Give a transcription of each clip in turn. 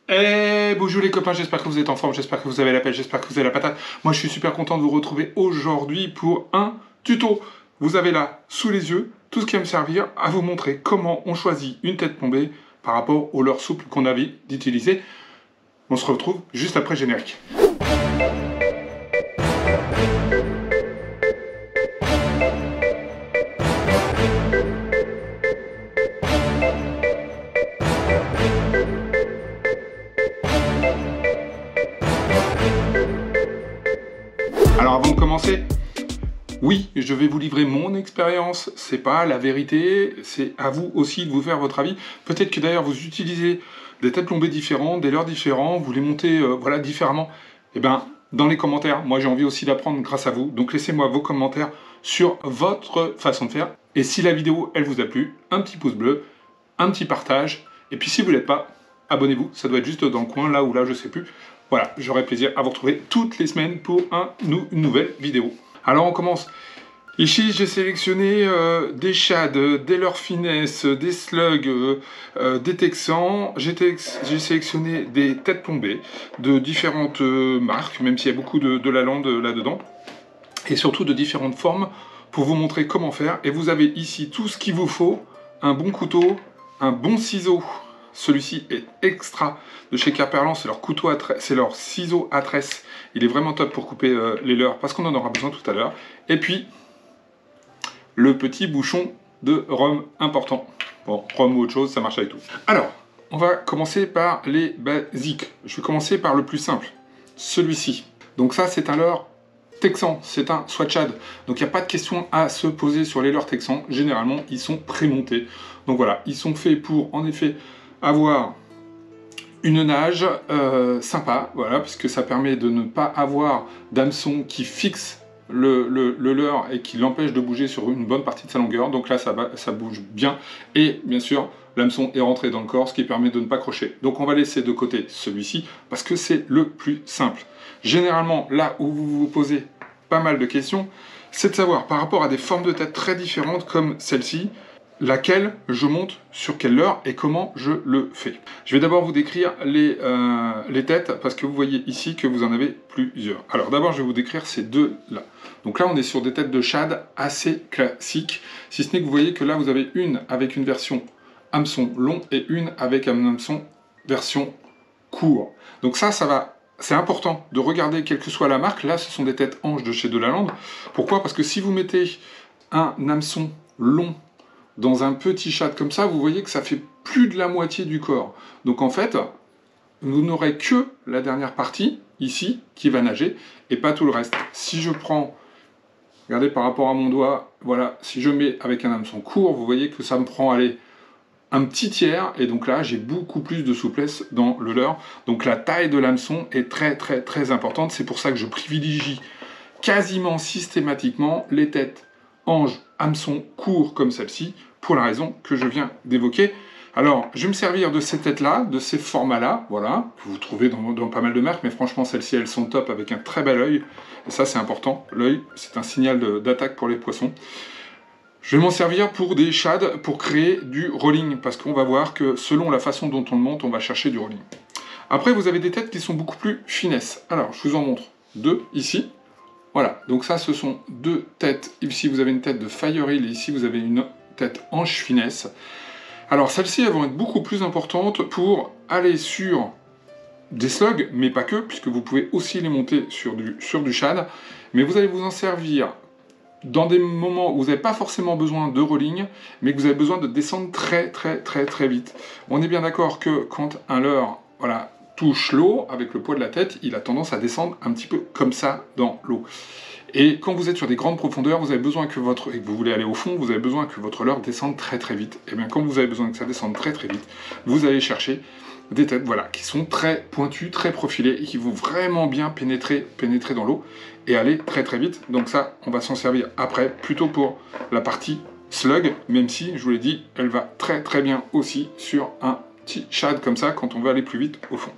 Eh bonjour les copains, j'espère que vous êtes en forme, j'espère que vous avez la pêche, j'espère que vous avez la patate. Moi je suis super content de vous retrouver aujourd'hui pour un tuto. Vous avez là, sous les yeux, tout ce qui va me servir à vous montrer comment on choisit une tête plombée par rapport au leurre souple qu'on a envie d'utiliser. On se retrouve juste après le générique. Alors avant de commencer, oui, je vais vous livrer mon expérience, c'est pas la vérité, c'est à vous aussi de vous faire votre avis. Peut-être que d'ailleurs vous utilisez des têtes plombées différentes, des leurres différents, vous les montez voilà, différemment. Et bien, dans les commentaires, moi j'ai envie aussi d'apprendre grâce à vous. Donc laissez-moi vos commentaires sur votre façon de faire. Et si la vidéo, elle vous a plu, un petit pouce bleu, un petit partage. Et puis si vous ne l'êtes pas, abonnez-vous, ça doit être juste dans le coin, là ou là, je sais plus. Voilà, j'aurai plaisir à vous retrouver toutes les semaines pour une nouvelle vidéo. Alors on commence. Ici j'ai sélectionné des shads, des leurres finesse, des slugs, des texans. J'ai sélectionné des têtes plombées de différentes marques, même s'il y a beaucoup de la lande là-dedans. Et surtout de différentes formes pour vous montrer comment faire. Et vous avez ici tout ce qu'il vous faut. Un bon couteau, un bon ciseau. Celui-ci est extra de chez Querperlan, c'est leur couteau à tresse, c'est leur ciseau à tresse. Il est vraiment top pour couper les leurres parce qu'on en aura besoin tout à l'heure. Et puis, le petit bouchon de rhum important. Bon, rhum ou autre chose, ça marche avec tout. Alors, on va commencer par les basiques. Je vais commencer par le plus simple, celui-ci. Donc ça, c'est un leurre texan, c'est un swatchad. Donc il n'y a pas de question à se poser sur les leurres texans. Généralement, ils sont prémontés. Donc voilà, ils sont faits pour, en effet, avoir une nage sympa, voilà, puisque ça permet de ne pas avoir d'hameçon qui fixe le leurre et qui l'empêche de bouger sur une bonne partie de sa longueur. Donc là, ça bouge bien. Et bien sûr, l'hameçon est rentré dans le corps, ce qui permet de ne pas crocher. Donc on va laisser de côté celui-ci, parce que c'est le plus simple. Généralement, là où vous vous posez pas mal de questions, c'est de savoir, par rapport à des formes de tête très différentes comme celle-ci, laquelle je monte sur quelle leurre et comment je le fais. Je vais d'abord vous décrire les têtes, parce que vous voyez ici que vous en avez plusieurs. Alors d'abord, je vais vous décrire ces deux-là. Donc là, on est sur des têtes de shad assez classiques, si ce n'est que vous voyez que là, vous avez une avec une version hameçon long et une avec un hameçon version court. Donc ça va... C'est important de regarder quelle que soit la marque. Là, ce sont des têtes anges de chez Delalande. Pourquoi? Parce que si vous mettez un hameçon long dans un petit shad comme ça, vous voyez que ça fait plus de la moitié du corps. Donc en fait, vous n'aurez que la dernière partie, ici, qui va nager, et pas tout le reste. Si je prends, regardez par rapport à mon doigt, voilà, si je mets avec un hameçon court, vous voyez que ça me prend, allez, un petit tiers, et donc là, j'ai beaucoup plus de souplesse dans le leurre. Donc la taille de l'hameçon est très importante. C'est pour ça que je privilégie quasiment systématiquement les têtes ange, hameçon court comme celle-ci, pour la raison que je viens d'évoquer. Alors, je vais me servir de ces têtes-là, de ces formats-là, voilà, que vous trouvez dans pas mal de marques, mais franchement, celles-ci, elles sont top avec un très bel œil, et ça, c'est important. L'œil, c'est un signal d'attaque pour les poissons. Je vais m'en servir pour des shads, pour créer du rolling, parce qu'on va voir que selon la façon dont on le monte, on va chercher du rolling. Après, vous avez des têtes qui sont beaucoup plus finesses. Alors, je vous en montre deux ici. Voilà, donc ça, ce sont deux têtes. Ici, vous avez une tête de Fireel, et ici, vous avez une tête ange finesse. Alors, celles-ci, elles vont être beaucoup plus importantes pour aller sur des slugs, mais pas que, puisque vous pouvez aussi les monter sur du shad. Mais vous allez vous en servir dans des moments où vous n'avez pas forcément besoin de rolling, mais que vous avez besoin de descendre très vite. On est bien d'accord que quand un leurre, voilà, touche l'eau, avec le poids de la tête, il a tendance à descendre un petit peu comme ça dans l'eau. Et quand vous êtes sur des grandes profondeurs, vous avez besoin que et que vous voulez aller au fond, vous avez besoin que votre leurre descende très vite. Et bien quand vous avez besoin que ça descende très vite, vous allez chercher des têtes, voilà, qui sont très pointues, très profilées, et qui vont vraiment bien pénétrer dans l'eau, et aller très vite. Donc ça, on va s'en servir après, plutôt pour la partie slug, même si, je vous l'ai dit, elle va très bien aussi sur un petit shad comme ça, quand on veut aller plus vite au fond.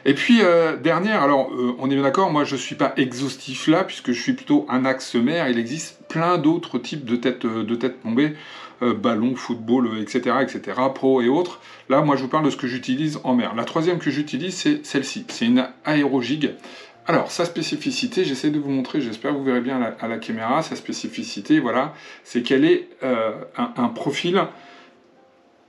Et puis, dernière, alors, on est bien d'accord, moi je ne suis pas exhaustif là, puisque je suis plutôt un axe mère. Il existe plein d'autres types de têtes plombées, ballon, football, etc., etc., pro et autres. Là, moi je vous parle de ce que j'utilise en mer. La troisième que j'utilise, c'est celle-ci. C'est une Aerojig. Alors, sa spécificité, j'essaie de vous montrer, j'espère que vous verrez bien à la caméra, sa spécificité, voilà, c'est qu'elle est un profil,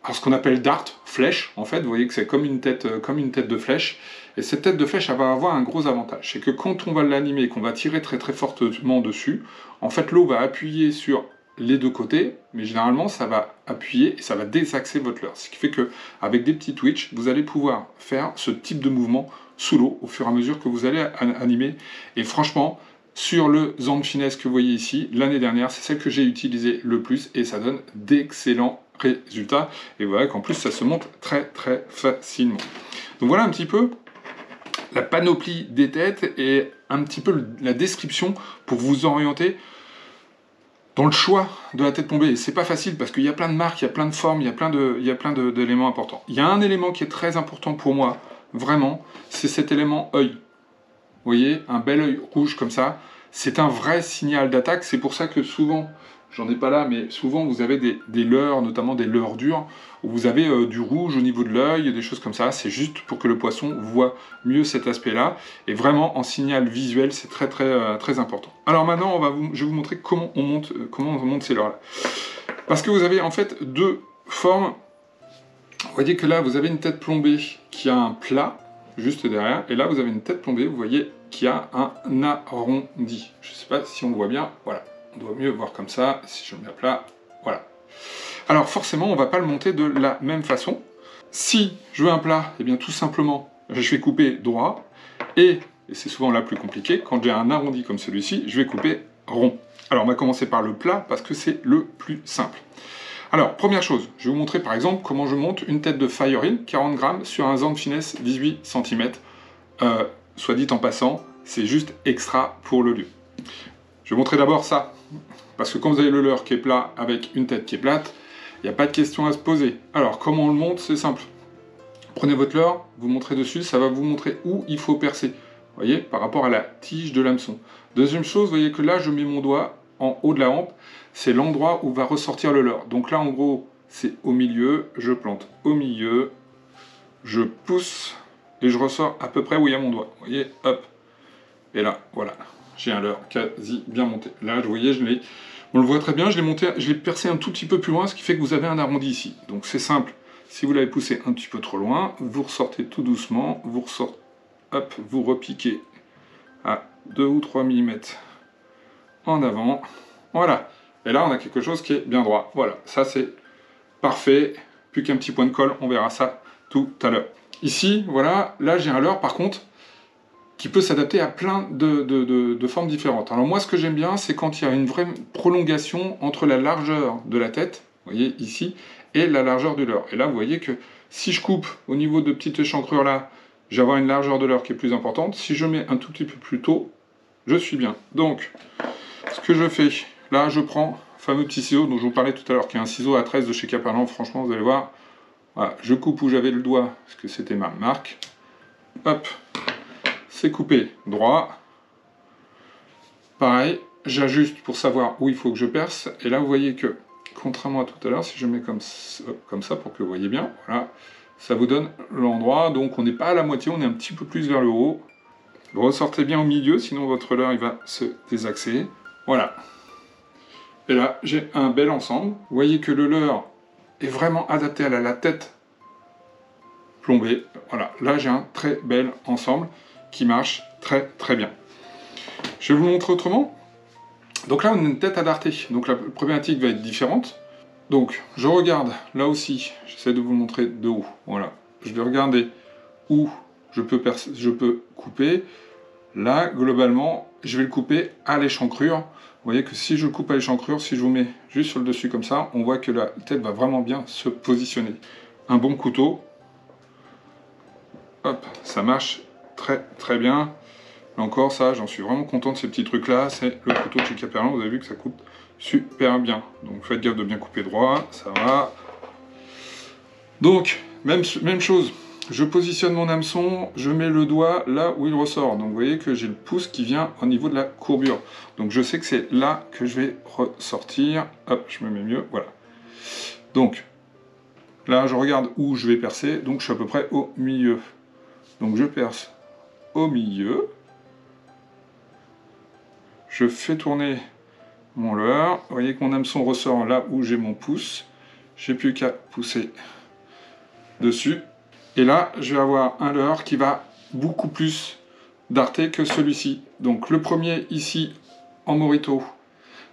alors ce qu'on appelle dart, flèche, en fait, vous voyez que c'est comme une tête de flèche, et cette tête de flèche, elle va avoir un gros avantage, c'est que quand on va l'animer, qu'on va tirer très très fortement dessus, en fait, l'eau va appuyer sur les deux côtés, mais généralement, ça va appuyer et ça va désaxer votre leurre, ce qui fait que avec des petits twitch, vous allez pouvoir faire ce type de mouvement sous l'eau au fur et à mesure que vous allez animer. Et franchement, sur le Zand Finesse que vous voyez ici, l'année dernière, c'est celle que j'ai utilisée le plus et ça donne d'excellents résultats. Et vous voyez qu'en plus, ça se monte très très facilement. Donc voilà un petit peu la panoplie des têtes et un petit peu la description pour vous orienter dans le choix de la tête plombée. C'est pas facile parce qu'il y a plein de marques, il y a plein de formes, il y a plein d'éléments importants. Il y a un élément qui est très important pour moi, vraiment, c'est cet élément œil. Vous voyez, un bel œil rouge comme ça, c'est un vrai signal d'attaque. C'est pour ça que souvent, j'en ai pas là, mais souvent vous avez des leurres, notamment des leurres dures, où vous avez du rouge au niveau de l'œil, des choses comme ça. C'est juste pour que le poisson voit mieux cet aspect-là. Et vraiment, en signal visuel, c'est très très important. Alors maintenant, je vais vous montrer comment on monte ces leurres-là. Parce que vous avez en fait deux formes. Vous voyez que là, vous avez une tête plombée qui a un plat, juste derrière, et là, vous avez une tête plombée, vous voyez, qui a un arrondi. Je ne sais pas si on le voit bien, voilà. On doit mieux voir comme ça, si je le mets à plat, voilà. Alors forcément, on ne va pas le monter de la même façon. Si je veux un plat, eh bien tout simplement, je vais couper droit, et c'est souvent là plus compliqué, quand j'ai un arrondi comme celui-ci, je vais couper rond. Alors on va commencer par le plat, parce que c'est le plus simple. Alors, première chose, je vais vous montrer par exemple comment je monte une tête de Fireel, 40 grammes, sur un Zand Finesse 18 cm. Soit dit en passant, c'est juste extra pour le lieu. Je vais vous montrer d'abord ça, parce que quand vous avez le leurre qui est plat avec une tête qui est plate, il n'y a pas de question à se poser. Alors, comment on le monte? C'est simple. Prenez votre leurre, vous montrez dessus, ça va vous montrer où il faut percer. Vous voyez, par rapport à la tige de l'hameçon. Deuxième chose, vous voyez que là, je mets mon doigt en haut de la hampe, c'est l'endroit où va ressortir le leurre. Donc là, en gros, c'est au milieu, je plante au milieu, je pousse, et je ressors à peu près où il y a mon doigt. Vous voyez, hop, et là, voilà, j'ai un leurre quasi bien monté. Là, vous voyez, on le voit très bien, je l'ai percé un tout petit peu plus loin, ce qui fait que vous avez un arrondi ici. Donc c'est simple, si vous l'avez poussé un petit peu trop loin, vous ressortez tout doucement, vous ressortez, hop, vous repiquez à 2 ou 3 mm en avant, voilà. Et là, on a quelque chose qui est bien droit. Voilà, ça c'est parfait. Plus qu'un petit point de colle, on verra ça tout à l'heure. Ici, voilà, là j'ai un leurre par contre qui peut s'adapter à plein de formes différentes. Alors moi, ce que j'aime bien, c'est quand il y a une vraie prolongation entre la largeur de la tête, vous voyez ici, et la largeur du leurre. Et là, vous voyez que si je coupe au niveau de petites échancrures là, je vais avoir une largeur de leurre qui est plus importante. Si je mets un tout petit peu plus tôt, je suis bien. Donc, ce que je fais, là, je prends le fameux petit ciseau dont je vous parlais tout à l'heure, qui est un ciseau A13 de chez Caperlan. Franchement, vous allez voir, voilà, je coupe où j'avais le doigt, parce que c'était ma marque. Hop, c'est coupé droit. Pareil, j'ajuste pour savoir où il faut que je perce. Et là, vous voyez que, contrairement à tout à l'heure, si je mets comme ça pour que vous voyez bien, voilà, ça vous donne l'endroit. Donc, on n'est pas à la moitié, on est un petit peu plus vers le haut. Vous ressortez bien au milieu, sinon votre leurre il va se désaxer. Voilà. Et là, j'ai un bel ensemble. Vous voyez que le leurre est vraiment adapté à la tête plombée. Voilà, là j'ai un très bel ensemble qui marche très très bien. Je vais vous le montrer autrement. Donc là, on a une tête à darter. Donc la problématique va être différente. Donc, je regarde, là aussi, j'essaie de vous le montrer de haut. Voilà. Je vais regarder où je peux couper. Là, globalement, je vais le couper à l'échancrure. Vous voyez que si je coupe à l'échancrure, si je vous mets juste sur le dessus comme ça, on voit que la tête va vraiment bien se positionner. Un bon couteau, hop, ça marche très très bien. Là encore, ça, j'en suis vraiment content de ces petits trucs-là. C'est le couteau de chez Caperlan, vous avez vu que ça coupe super bien. Donc faites gaffe de bien couper droit, ça va. Donc, même chose. je positionne mon hameçon, je mets le doigt là où il ressort. Donc vous voyez que j'ai le pouce qui vient au niveau de la courbure. Donc je sais que c'est là que je vais ressortir. Hop, je me mets mieux, voilà. Donc là, je regarde où je vais percer, donc je suis à peu près au milieu. Donc je perce au milieu. Je fais tourner mon leurre. Vous voyez que mon hameçon ressort là où j'ai mon pouce. J'ai plus qu'à pousser dessus. Et là, je vais avoir un leurre qui va beaucoup plus darter que celui-ci. Donc le premier ici, en Morito,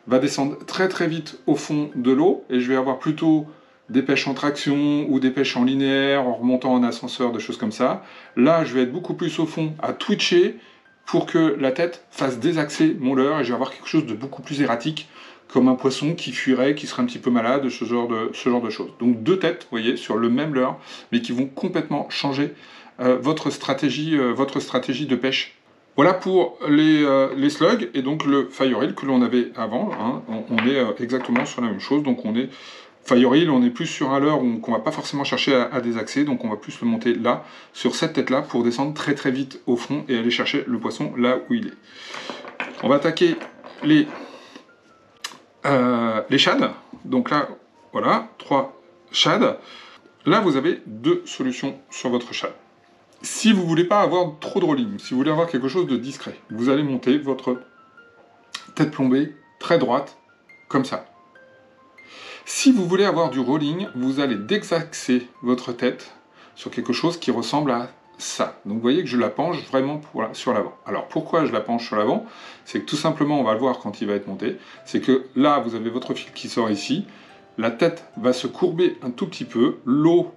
va descendre très très vite au fond de l'eau. Et je vais avoir plutôt des pêches en traction ou des pêches en linéaire, en remontant en ascenseur, des choses comme ça. Là, je vais être beaucoup plus au fond à twitcher pour que la tête fasse désaxer mon leurre et je vais avoir quelque chose de beaucoup plus erratique, comme un poisson qui fuirait, qui serait un petit peu malade, ce genre de choses. Donc deux têtes, vous voyez, sur le même leurre, mais qui vont complètement changer votre stratégie de pêche. Voilà pour les slugs et donc le fire reel que l'on avait avant. Hein. On est exactement sur la même chose, donc on est fire reel, on est plus sur un leurre qu'on va pas forcément chercher à désaxer, donc on va plus le monter là, sur cette tête-là, pour descendre très très vite au fond et aller chercher le poisson là où il est. On va attaquer les shads. Donc là, voilà, 3 shads. Là, vous avez 2 solutions sur votre shad. Si vous voulez pas avoir trop de rolling, si vous voulez avoir quelque chose de discret, vous allez monter votre tête plombée très droite, comme ça. Si vous voulez avoir du rolling, vous allez désaxer votre tête sur quelque chose qui ressemble à ça. Donc vous voyez que je la penche vraiment sur l'avant. Alors pourquoi je la penche sur l'avant? C'est que tout simplement, on va le voir quand il va être monté, c'est que là, vous avez votre fil qui sort ici, la tête va se courber un tout petit peu, l'eau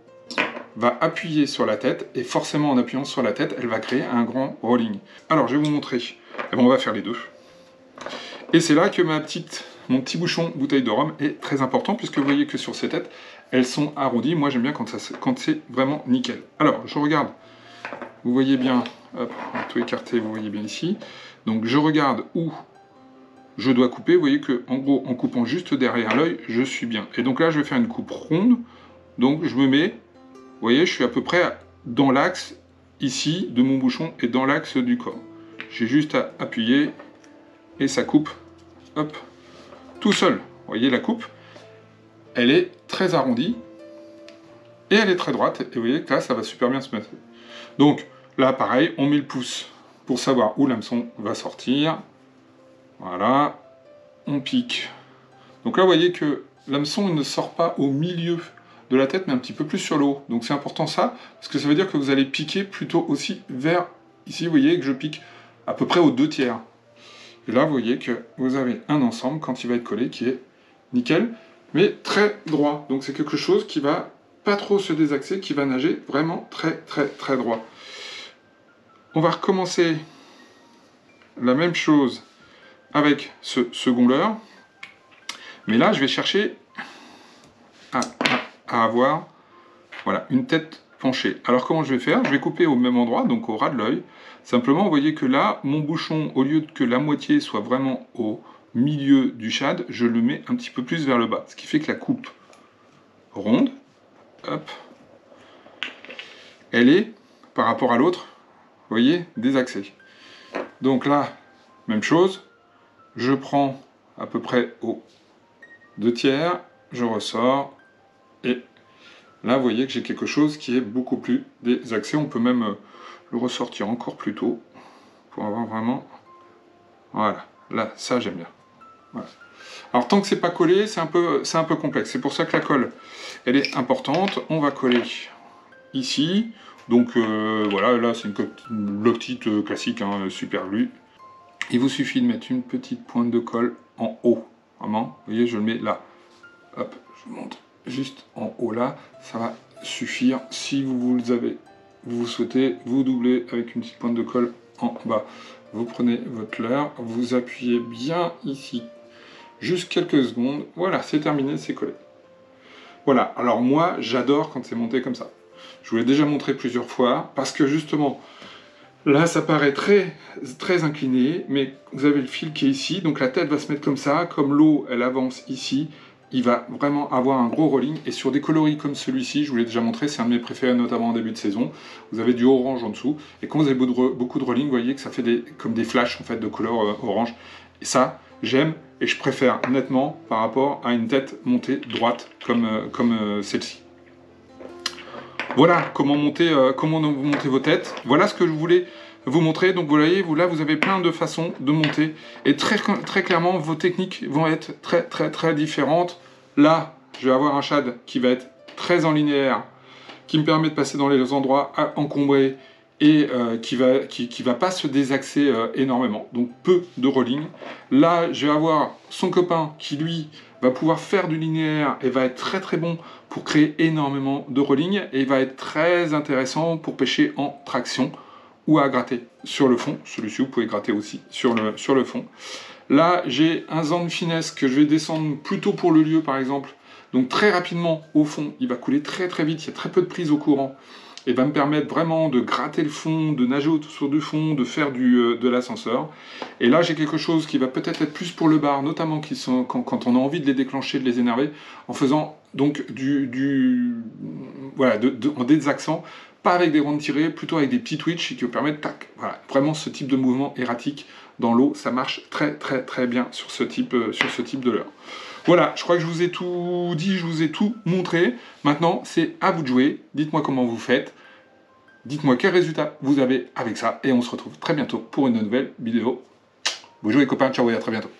va appuyer sur la tête, et forcément en appuyant sur la tête, elle va créer un grand rolling. Alors je vais vous montrer, eh bien, on va faire les deux. Et c'est là que mon petit bouchon bouteille de rhum est très important, puisque vous voyez que sur ces têtes, elles sont arrondies. Moi j'aime bien quand c'est vraiment nickel. Alors je regarde, vous voyez bien, hop, tout écarté, vous voyez bien ici. Donc je regarde où je dois couper, vous voyez que en gros, en coupant juste derrière l'œil, je suis bien. Et donc là je vais faire une coupe ronde, donc je me mets, vous voyez, je suis à peu près dans l'axe ici de mon bouchon et dans l'axe du corps. J'ai juste à appuyer et ça coupe, hop, tout seul. Vous voyez la coupe, elle est très arrondie et elle est très droite. Et vous voyez que là, ça va super bien se mettre. Donc là, pareil, on met le pouce pour savoir où l'hameçon va sortir. Voilà, on pique. Donc là, vous voyez que l'hameçon ne sort pas au milieu de la tête, mais un petit peu plus sur le haut. Donc c'est important ça, parce que ça veut dire que vous allez piquer plutôt aussi vers ici. Vous voyez que je pique à peu près aux 2/3. Et là, vous voyez que vous avez un ensemble, quand il va être collé, qui est nickel, mais très droit. Donc c'est quelque chose qui va pas trop se désaxer, qui va nager vraiment très très très droit. On va recommencer la même chose avec ce second leurre, mais là, je vais chercher à avoir, voilà, une tête penchée. Alors comment je vais faire? Je vais couper au même endroit, donc au ras de l'œil. Simplement, vous voyez que là, mon bouchon, au lieu que la moitié soit vraiment au milieu du shad, je le mets un petit peu plus vers le bas. Ce qui fait que la coupe ronde, hop, elle est, par rapport à l'autre, vous voyez, désaxée. Donc là, même chose, je prends à peu près aux 2/3, je ressors, et là, vous voyez que j'ai quelque chose qui est beaucoup plus désaxé. On peut même le ressortir encore plus tôt pour avoir vraiment... Voilà, là, ça j'aime bien. Voilà. Alors tant que c'est pas collé, c'est un peu complexe. C'est pour ça que la colle, elle est importante. On va coller ici. Donc voilà, là c'est une loctite classique, hein, super glue. Il vous suffit de mettre une petite pointe de colle en haut. Vraiment, vous voyez, je le mets là. Hop, je vous montre. Juste en haut là, ça va suffire. Si vous souhaitez, vous doublez avec une petite pointe de colle en bas. Vous prenez votre leurre, vous appuyez bien ici, juste quelques secondes. Voilà, c'est terminé, c'est collé. Voilà, alors moi, j'adore quand c'est monté comme ça. Je vous l'ai déjà montré plusieurs fois, parce que justement, là, ça paraît très, très incliné, mais vous avez le fil qui est ici, donc la tête va se mettre comme ça, comme l'eau, elle avance ici, il va vraiment avoir un gros rolling. Et sur des coloris comme celui-ci, je vous l'ai déjà montré, c'est un de mes préférés, notamment en début de saison. Vous avez du orange en dessous. Et quand vous avez beaucoup de rolling, vous voyez que ça fait comme des flashs en fait, de couleur orange. Et ça, j'aime et je préfère nettement par rapport à une tête montée droite comme celle-ci. Voilà comment vous montez vos têtes. Voilà ce que je voulais vous montrer. Donc vous voyez, là vous avez plein de façons de monter. Et très clairement, vos techniques vont être très différentes. Là, je vais avoir un shad qui va être très en linéaire, qui me permet de passer dans les endroits encombrés et qui va pas se désaxer énormément. Donc peu de rolling. Là, je vais avoir son copain qui lui va pouvoir faire du linéaire et va être très bon pour créer énormément de rolling et va être très intéressant pour pêcher en traction ou à gratter sur le fond. Celui-ci, vous pouvez gratter aussi sur le fond. Là, j'ai un Zand Finesse que je vais descendre plutôt pour le lieu, par exemple. Donc très rapidement, au fond, il va couler très vite. Il y a très peu de prise au courant. Et va me permettre vraiment de gratter le fond, de nager autour du fond, de faire de l'ascenseur. Et là, j'ai quelque chose qui va peut-être être plus pour le bar, notamment quand on a envie de les déclencher, de les énerver, en faisant donc en désaxant, pas avec des rondes tirées, plutôt avec des petits twitch qui vous permettent, voilà, vraiment ce type de mouvement erratique dans l'eau, ça marche très bien sur ce type de leurre. Voilà, je crois que je vous ai tout dit, je vous ai tout montré. Maintenant, c'est à vous de jouer. Dites-moi comment vous faites. Dites-moi quel résultat vous avez avec ça. Et on se retrouve très bientôt pour une nouvelle vidéo. Vous jouez les copains, ciao et à très bientôt.